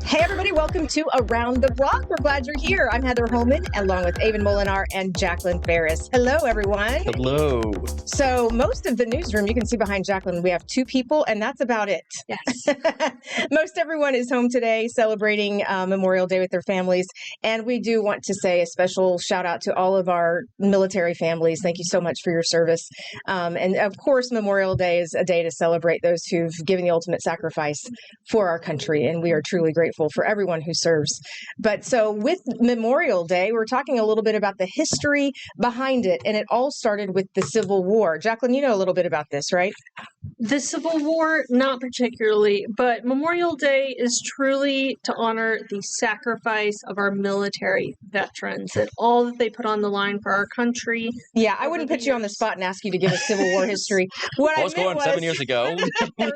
Hey, everybody, welcome to Around the Block. We're glad you're here. I'm Heather Holman, along with Avon Molinar and Jacqueline Ferris. Hello, everyone. Hello. So most of the newsroom, you can see behind Jacqueline, we have two people, and that's about it. Yes. Most everyone is home today celebrating Memorial Day with their families. And we do want to say a special shout out to all of our military families. Thank you so much for your service. And of course, Memorial Day is a day to celebrate those who've given the ultimate sacrifice for our country. And we are truly grateful for everyone who serves. But so with Memorial Day, we're talking a little bit about the history behind it. And it all started with the Civil War. Jacqueline, you know a little bit about this, right? The Civil War, not particularly, but Memorial Day is truly to honor the sacrifice of our military veterans and all that they put on the line for our country. Yeah, I wouldn't put you on the spot and ask you to give a Civil War history. What was going on 7 years ago? What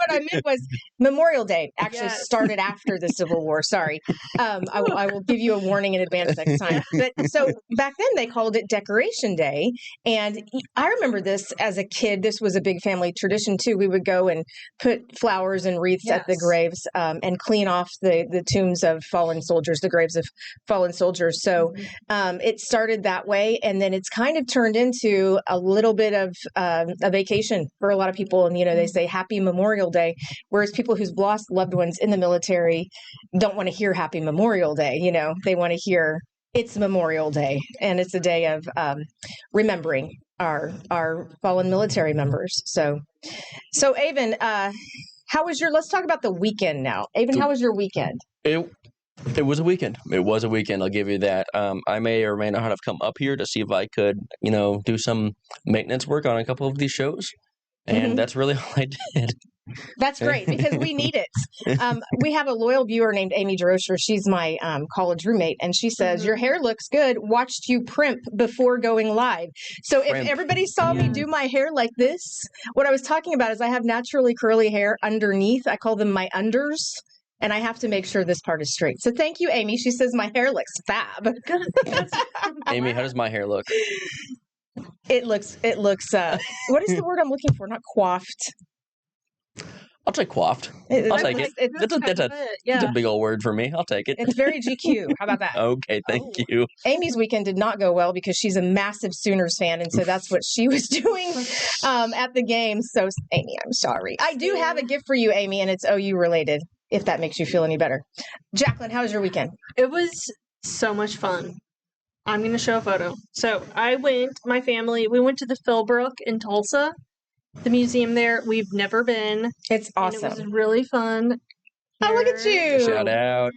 I meant was Memorial Day actually started after the Civil War. Sorry. I will give you a warning in advance next time. But so back then they called it Decoration Day. And I remember this as a kid. This was a big family tradition too. We would go and put flowers and wreaths at the graves and clean off the tombs of fallen soldiers, the graves of fallen soldiers. So it started that way. And then it's kind of turned into a little bit of a vacation for a lot of people. And, you know, they say Happy Memorial Day, whereas people who've lost loved ones in the military don't want to hear Happy Memorial Day. You know, they want to hear it's Memorial Day, and it's a day of remembering our fallen military members. So Avon, how was let's talk about the weekend now. Avon, how was your weekend? It was a weekend. It was a weekend. I'll give you that. I may or may not have come up here to see if I could, do some maintenance work on a couple of these shows. And that's really all I did. That's great because we need it. We have a loyal viewer named Amy Droscher. She's my college roommate, and she says, your hair looks good. Watched you primp before going live. So if everybody saw me do my hair like this, what I was talking about is I have naturally curly hair underneath. I call them my unders. And I have to make sure this part is straight. So thank you, Amy. She says my hair looks fab. Amy, how does my hair look? It looks, what is the word I'm looking for? Not coiffed. I'll take coiffed. I'll take it. That's a big old word for me. I'll take it. It's very GQ. How about that? Okay, thank you. Amy's weekend did not go well because she's a massive Sooners fan, and so that's what she was doing at the game. So, Amy, I'm sorry. I do have a gift for you, Amy, and it's OU related, if that makes you feel any better. Jacqueline, how was your weekend? It was so much fun. I'm going to show a photo. So my family, we went to the Philbrook in Tulsa, the museum there. We've never been. It's awesome. It was really fun. Oh, look at you. Shout out.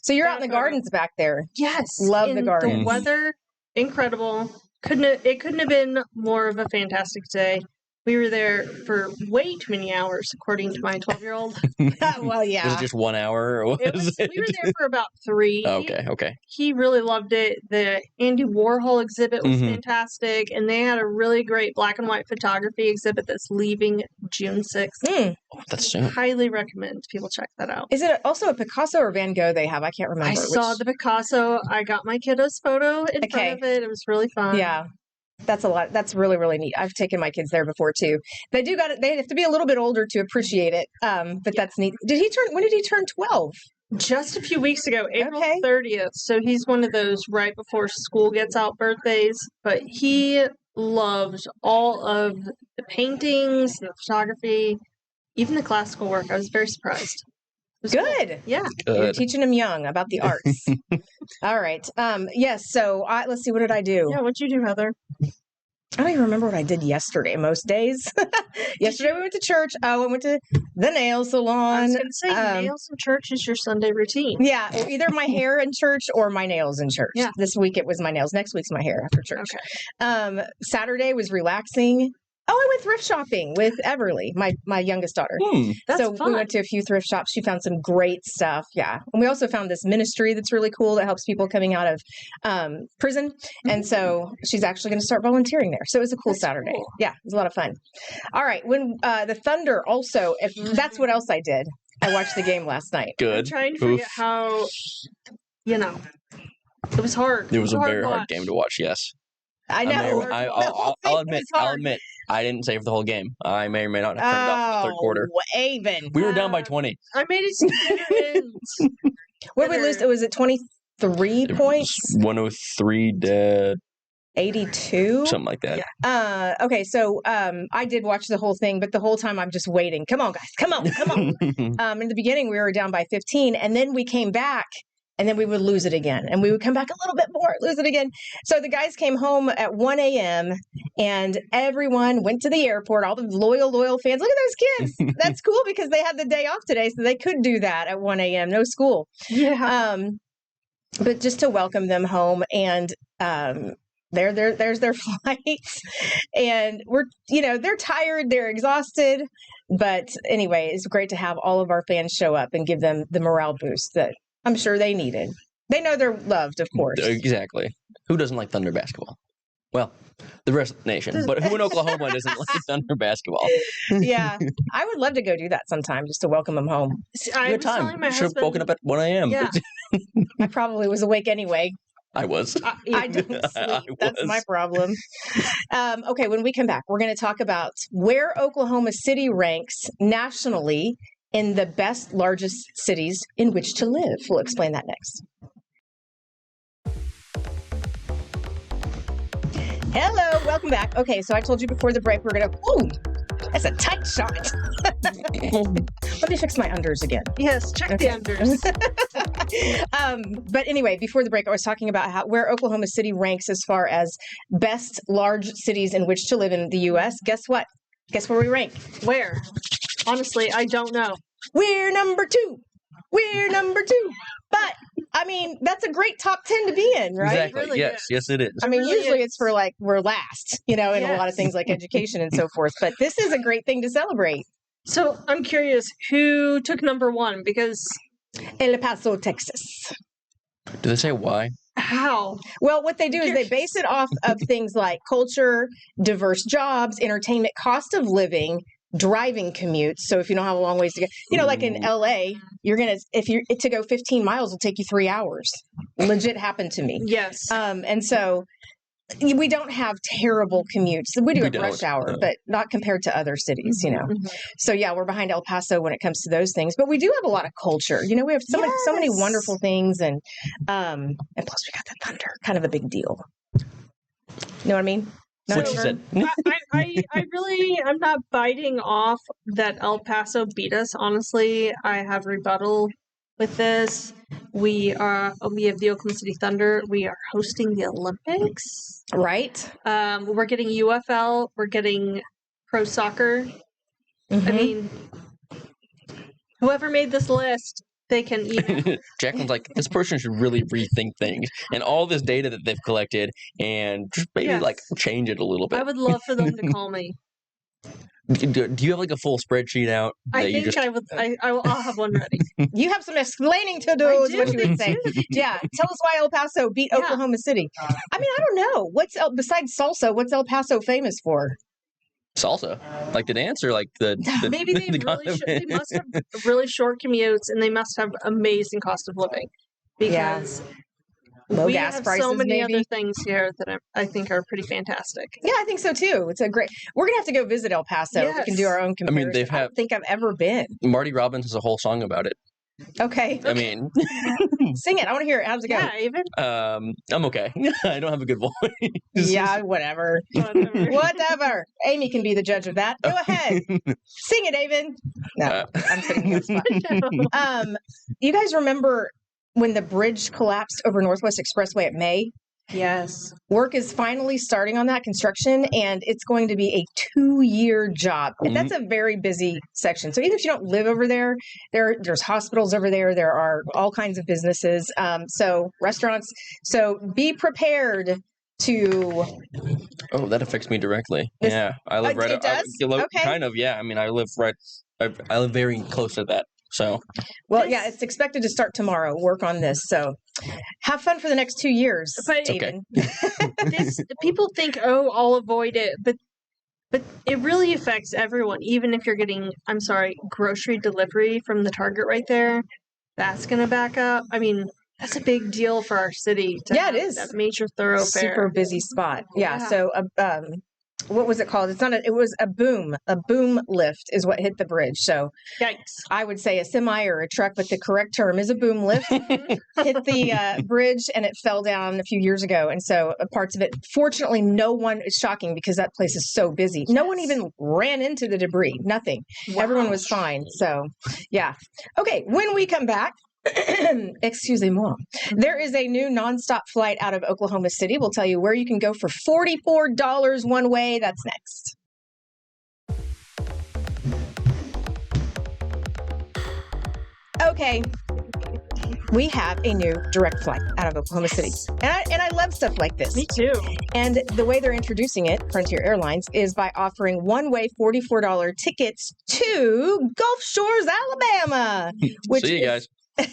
So you're out in the gardens back there. Yes. Love the gardens. The weather, incredible. It couldn't have been more of a fantastic day. We were there for way too many hours, according to my 12-year-old. Well, yeah. Was it just 1 hour? Or we were there for about 3. Okay. He really loved it. The Andy Warhol exhibit was fantastic, and they had a really great black and white photography exhibit that's leaving June 6th. Oh, that's soon. Highly recommend people check that out. Is it also a Picasso or Van Gogh they have? I can't remember. I saw the Picasso. I got my kiddo's photo in front of it. It was really fun. Yeah. That's a lot. That's really, really neat. I've taken my kids there before too. They have to be a little bit older to appreciate it. But that's neat. When did he turn 12? Just a few weeks ago, April 30th. So he's one of those right before school gets out birthdays. But he loves all of the paintings, the photography, even the classical work. I was very surprised. Good. Cool. Yeah. Good. You're teaching them young about the arts. All right. Yes. So let's see. What did I do? Yeah. What'd you do, Heather? I don't even remember what I did yesterday. Most days. Yesterday we went to church. I went to the nail salon. I was going to say nails in church is your Sunday routine. Yeah. Either my hair in church or my nails in church. Yeah. This week it was my nails. Next week's my hair after church. Okay. Saturday was relaxing. Oh, I went thrift shopping with Everly, my youngest daughter. That's so fun. We went to a few thrift shops. She found some great stuff. Yeah. And we also found this ministry that's really cool that helps people coming out of prison. And so she's actually going to start volunteering there. So it was a cool Saturday. Cool. Yeah, it was a lot of fun. All right. When the Thunder also, if that's what else I did. I watched the game last night. Good. I'm trying to forget how, it was hard. It was a very hard game to watch, yes. I know. I'll admit, I didn't stay for the whole game. I may or may not have turned off in the third quarter. Avon. We were down by 20. I made it to bitter ends. What did we lose? Was it 23 points? 103 to 82? something like that. Yeah. Okay, so I did watch the whole thing, but the whole time I'm just waiting. Come on, guys. Come on. In the beginning, we were down by 15, and then we came back, and then we would lose it again. And we would come back a little bit more, lose it again. So the guys came home at 1 a.m., and everyone went to the airport, all the loyal fans. Look at those kids. That's cool because they had the day off today, so they could do that at 1 a.m., no school. Yeah. But just to welcome them home, and there's their flights, and they're tired, they're exhausted, but anyway, it's great to have all of our fans show up and give them the morale boost that I'm sure they needed. They know they're loved, of course. Exactly. Who doesn't like Thunder basketball? Well, the rest of the nation, but who in Oklahoma doesn't like Thunder basketball? Yeah, I would love to go do that sometime just to welcome them home. Good time. Should have woken up at 1 a.m. Yeah. I probably was awake anyway. I was. I don't sleep. That's my problem. Okay, when we come back, we're going to talk about where Oklahoma City ranks nationally in the best, largest cities in which to live. We'll explain that next. Hello, welcome back. Okay, so I told you before the break we're going to... Ooh, that's a tight shot. Let me fix my unders again. Yes, check the unders. But anyway, before the break, I was talking about where Oklahoma City ranks as far as best large cities in which to live in the U.S. Guess what? Guess where we rank? Where? Honestly, I don't know. We're number 2. We're number 2. But, I mean, that's a great top 10 to be in, right? Exactly. Really yes. is. Yes, it is. I mean, It really usually is. it's for we're last, in a lot of things like education and so forth. But this is a great thing to celebrate. So I'm curious, who took number 1? Because El Paso, Texas. Do they say why? how? Well, what they do is they base it off of things like culture, diverse jobs, entertainment, cost of living, driving commutes. So if you don't have a long ways to go, like in LA, to go 15 miles will take you 3 hours. Legit happened to me. Yes. And so we don't have terrible commutes. We do We at rush don't. hour, but not compared to other cities, Mhm. So yeah, we're behind El Paso when it comes to those things, but we do have a lot of culture. We have so many Yes. wonderful things, and plus we got the thunder, kind of a big deal. You know what I mean? What So- she said. I'm not biting off that El Paso beat us. Honestly, I have rebuttal with this. We have the Oklahoma City Thunder. We are hosting the Olympics. Right? We're getting UFL. We're getting pro soccer. I Mhm. mean, whoever made this list, they can eat. Jacqueline's like, this person should really rethink things and all this data that they've collected and just maybe Yes. change it a little bit. I would love for them to call me. Do you have a full spreadsheet out? I that you think just... I would. I'll have one ready. You have some explaining to do, I is what do. you would say. Yeah. Tell us why El Paso beat Yeah. Oklahoma City. I mean, I don't know. Besides salsa, what's El Paso famous for? Salsa, like the dance or like the Maybe they the they must have really short commutes, and they must have amazing cost of living Yeah. because Low we gas have prices, so many maybe. other things here that I think are pretty fantastic. Yeah, I think so too. It's a great. We're gonna have to go visit El Paso. We can do Yes. our own comparison. they've I don't think I've ever been. Marty Robbins has a whole song about it. Okay, I mean, sing it. I want to hear it. How does it go? Yeah, even I'm okay. I don't have a good voice. Yeah, whatever. whatever. Whatever. Amy can be the judge of that. Go ahead. Sing it, Avon. No, I'm putting you on the spot. You guys remember when the bridge collapsed over Northwest Expressway at May? Yes. Work is finally starting on that construction, and it's going to be a 2-year job. Mhm. That's a very busy section. So even if you don't live over there's hospitals over there. There are all kinds of businesses. So restaurants. So be prepared to. Oh, that affects me directly. This- Yeah, I live right. it does? Okay. Kind of. Yeah, I mean, I live right. I live very close to that. So Well, This- yeah, it's expected to start tomorrow. Work on this. So have fun for the next 2 years. But- Avon. People think, oh, I'll avoid it, but it really affects everyone. Even if you're getting, I'm sorry, grocery delivery from the Target right there, that's gonna back up. I mean, that's a big deal for our city. To Yeah, it have is. that major thoroughfare. Super busy spot. Yeah. Yeah. So what was it called? It was a boom. A boom lift is what hit the bridge. So yikes. I would say a semi or a truck, but the correct term is a boom lift. Hit the bridge and it fell down a few years ago. And so parts of it, fortunately, no one, it's shocking because that place is so busy. No one even ran into the debris. Nothing. Wow. Everyone was fine. So yeah. Okay. When we come back, excusez-moi, there is a new nonstop flight out of Oklahoma City. We'll tell you where you can go for $44 one way. That's next. Okay. We have a new direct flight out of Oklahoma City. And I love stuff like this. Me too. And the way they're introducing it, Frontier Airlines, is by offering one-way $44 tickets to Gulf Shores, Alabama. Which See you guys.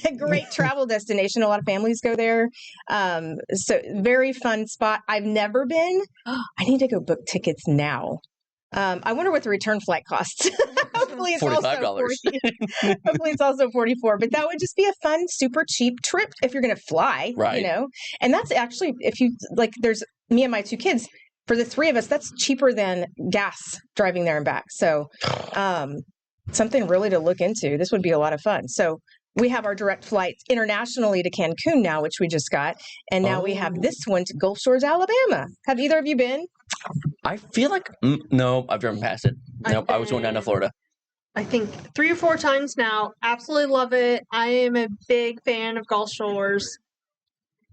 A great travel destination. A lot of families go there. So very fun spot. I've never been. I need to go book tickets now. I wonder what the return flight costs. Hopefully it's $45. Hopefully it's also 44. But that would just be a fun, super cheap trip if you're going to fly, right? You know, and that's actually, if you like, there's me and my two kids. For the three of us, that's cheaper than gas driving there and back. So something really to look into. This would be a lot of fun. So we have our direct flights internationally to Cancun now, which we just got. And now we have this one to Gulf Shores, Alabama. Have either of you been? I feel like, no, I've driven past it. Nope, I was going down to Florida. I think 3 or 4 times now. Absolutely love it. I am a big fan of Gulf Shores.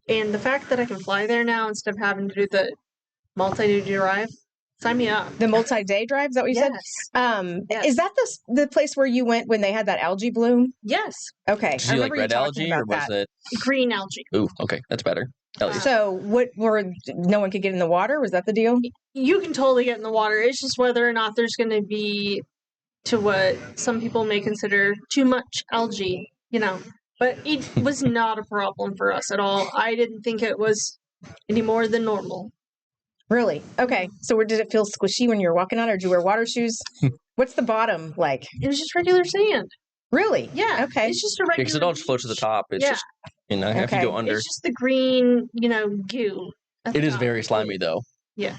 And the fact that I can fly there now instead of having to do the multi-day drive, sign me up. The multi-day drive, is that what you said? Yes. Is that the place where you went when they had that algae bloom? Yes. Okay. Did you like red algae or was it? Green algae. Ooh, okay. That's better. So no one could get in the water? Was that the deal? You can totally get in the water. It's just whether or not there's going to be, to what some people may consider, too much algae, you know. But it was not a problem for us at all. I didn't think it was any more than normal. Really? Okay. So did it feel squishy when you were walking on it, or did you wear water shoes? What's the bottom like? It was just regular sand. Really? Yeah. Okay. It's just a regular. Because it all just floats to the top. It's just, you know, if you go under. It's just the green, you know, goo. It is very slimy, though. Yeah.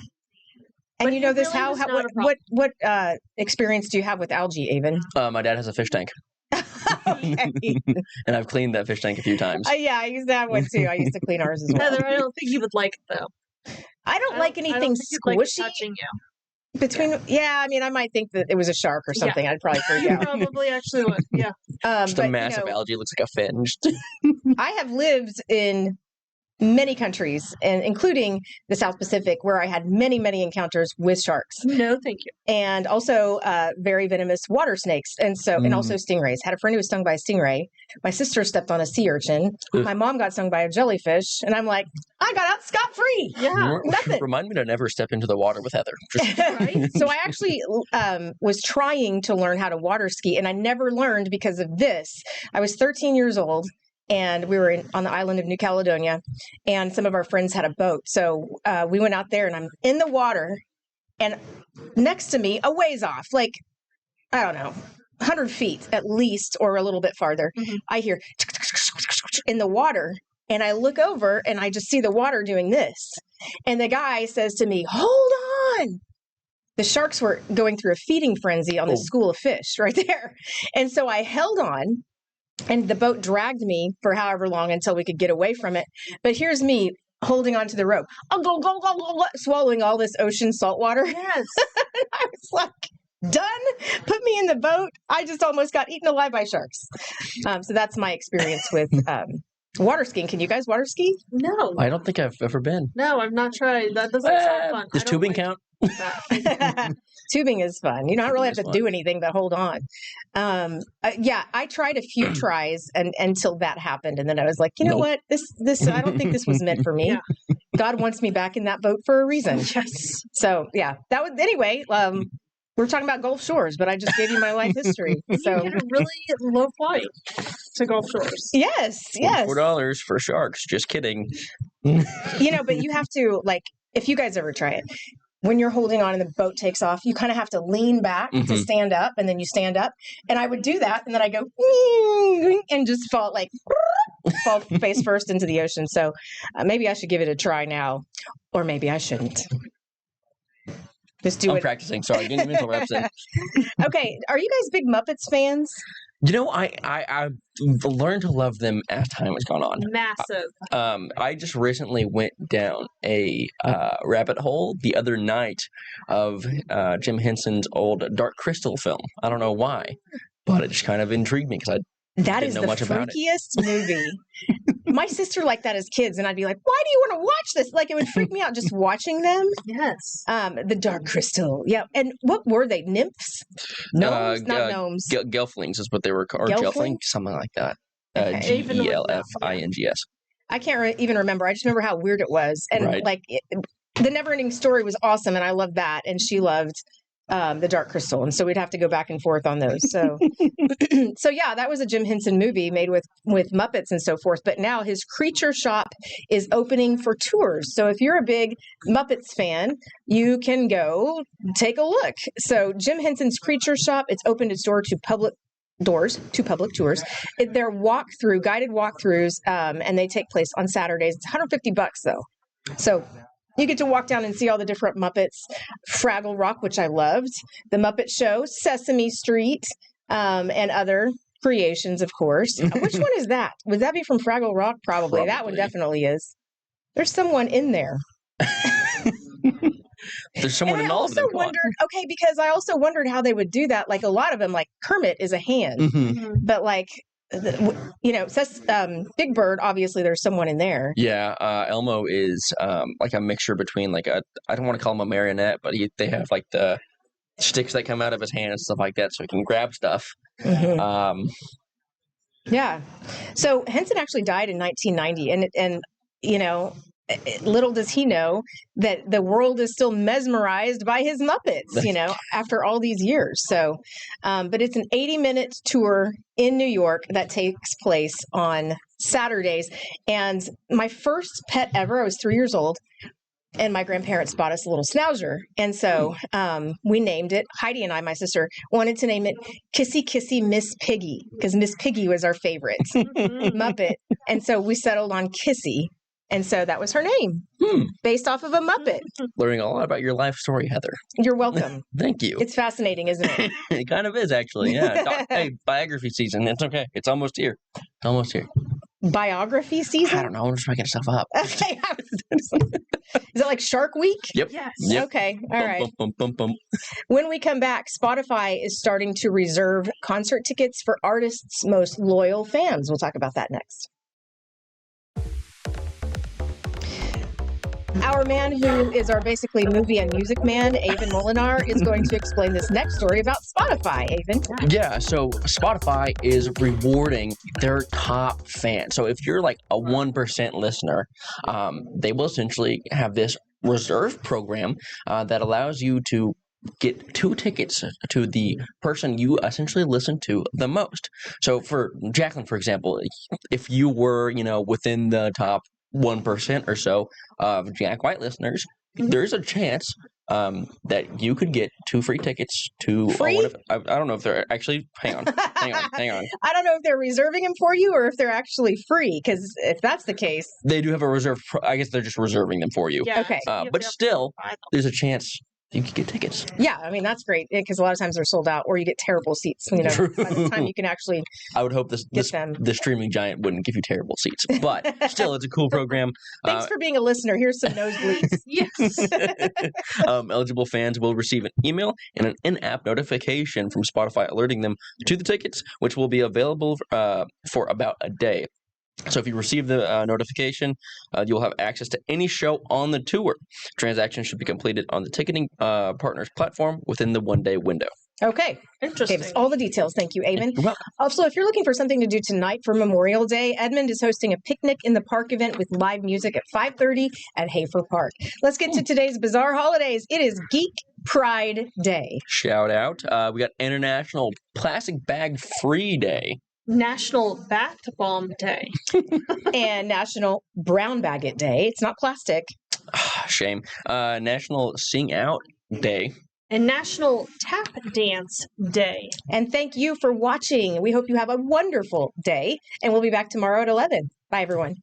And but you know this, really what experience do you have with algae, Avon? My dad has a fish tank. Okay. And I've cleaned that fish tank a few times. Yeah, I used to have one too. I used to clean ours as well. Heather, I don't think you would like it though. I don't like anything squishy. Like touching you. I mean, I might think that it was a shark or something. I'd probably freak out. Probably actually would. Yeah. Just a massive algae looks like a fin. I have lived in many countries, and including the South Pacific, where I had many, many encounters with sharks. No, thank you. And also very venomous water snakes, and also stingrays. Had a friend who was stung by a stingray. My sister stepped on a sea urchin. Ugh. My mom got stung by a jellyfish, and I'm like, I got out scot-free. Yeah, nothing. Remind me to never step into the water with Heather. Right? So I actually was trying to learn how to water ski, and I never learned because of this. I was 13 years old. And we were on the island of New Caledonia, and some of our friends had a boat. So we went out there, and I'm in the water, and next to me, a ways off, like, I don't know, 100 feet at least, or a little bit farther, I hear in the water, and I look over, and I just see the water doing this. And the guy says to me, hold on. The sharks were going through a feeding frenzy on this school of fish right there. And so I held on. And the boat dragged me for however long until we could get away from it. But here's me holding onto the rope, swallowing all this ocean salt water. Yes. I was like, done. Put me in the boat. I just almost got eaten alive by sharks. So that's my experience with water skiing. Can you guys water ski? No. I don't think I've ever been. No, I've not tried. That doesn't sound fun. Does tubing count? Tubing is fun. You don't really have to do anything but hold on. I tried a few tries until that happened, and then I was like, you know what? This I don't think this was meant for me. Yeah. God wants me back in that boat for a reason. Yes. So yeah, that was anyway. We're talking about Gulf Shores, but I just gave you my life history. So you get a really low flight to Gulf Shores. Yes. $4 for sharks. Just kidding. But you have to, like, if you guys ever try it, when you're holding on and the boat takes off, you kind of have to lean back to stand up, and then you stand up. And I would do that, and then I go and just fall face first into the ocean. So maybe I should give it a try now, or maybe I shouldn't. Just do I'm it. practicing. Sorry, getting mental reps in. Okay, are you guys big Muppets fans? You know, I've learned to love them as time has gone on. Massive. I just recently went down a rabbit hole the other night of Jim Henson's old Dark Crystal film. I don't know why, but it just kind of intrigued me because That didn't is know the much about it. freakiest movie. My sister liked that as kids, and I'd be like, "Why do you want to watch this?" Like, it would freak me out just watching them. Yes. The Dark Crystal. Yeah. And what were they? Nymphs? Gnomes? Not gnomes. Gelflings is what they were called. Or Gelfling? Gelfling? Something like that. Okay. Gelfings. I can't even remember. I just remember how weird it was. And Right. like, the Neverending Story was awesome, and I loved that. And she loved the Dark Crystal. And so we'd have to go back and forth on those. So, so yeah, that was a Jim Henson movie made with Muppets and so forth. But now his Creature Shop is opening for tours. So if you're a big Muppets fan, you can go take a look. So Jim Henson's Creature Shop, it's opened its doors to public tours. They're guided walkthroughs, and they take place on Saturdays. It's $150 though. So you get to walk down and see all the different Muppets, Fraggle Rock, which I loved, The Muppet Show, Sesame Street, and other creations, of course. Which one is that? Would that be from Fraggle Rock? Probably. That one definitely is. There's someone in there. There's someone in all of them. Okay, because I also wondered how they would do that. Like a lot of them, like Kermit is a hand, Mm-hmm. but like, Big Bird, obviously there's someone in there. Yeah, Elmo is like a mixture between like I don't want to call him a marionette, but they have like the sticks that come out of his hand and stuff like that, so he can grab stuff. Mm-hmm. Yeah. So Henson actually died in 1990, and little does he know that the world is still mesmerized by his Muppets, after all these years. So, but it's an 80-minute tour in New York that takes place on Saturdays. And my first pet ever, I was 3 years old, and my grandparents bought us a little schnauzer. And so we named it, Heidi and I, my sister, wanted to name it Kissy Kissy Miss Piggy, because Miss Piggy was our favorite Muppet. And so we settled on Kissy. And so that was her name, based off of a Muppet. Learning a lot about your life story, Heather. You're welcome. Thank you. It's fascinating, isn't it? It kind of is, actually. Yeah. Hey, biography season. It's okay. It's almost here. Biography season? I don't know. I'm just making stuff up. Okay. Is it like Shark Week? Yep. Yes. Yep. Okay. All right. When we come back, Spotify is starting to reserve concert tickets for artists' most loyal fans. We'll talk about that next. Our man who is our basically movie and music man, Avon Molinar, is going to explain this next story about Spotify. Avon? Yeah, so Spotify is rewarding their top fans. So if you're like a 1% listener, they will essentially have this reserve program that allows you to get 2 tickets to the person you essentially listen to the most. So for Jacqueline, for example, if you were, within the top 1% or so of Jack White listeners, there's a chance that you could get 2 free tickets to free? I don't know if they're actually hang on. I don't know if they're reserving them for you or if they're actually free, because if that's the case, they do have a reserve. I guess they're just reserving them for you. Yeah, okay. But still, there's a chance you could get tickets. Yeah, I mean, that's great, because a lot of times they're sold out or you get terrible seats, by the time you can actually I would hope the streaming giant wouldn't give you terrible seats, but still, it's a cool program. Thanks for being a listener. Here's some nosebleeds. Yes. Eligible fans will receive an email and an in-app notification from Spotify alerting them to the tickets, which will be available for about a day. So if you receive the notification, you'll have access to any show on the tour. Transactions should be completed on the ticketing partners platform within the 1-day window. Okay. Interesting. Okay, all the details. Thank you, Avon. You're welcome. Also, if you're looking for something to do tonight for Memorial Day, Edmond is hosting a picnic in the park event with live music at 5:30 at Hafer Park. Let's get to today's bizarre holidays. It is Geek Pride Day. Shout out. We got International Plastic Bag Free Day. National Bath Bomb Day. And National Brown Bag It Day. It's not plastic. Shame. National Sing Out Day. And National Tap Dance Day. And thank you for watching. We hope you have a wonderful day. And we'll be back tomorrow at 11. Bye, everyone.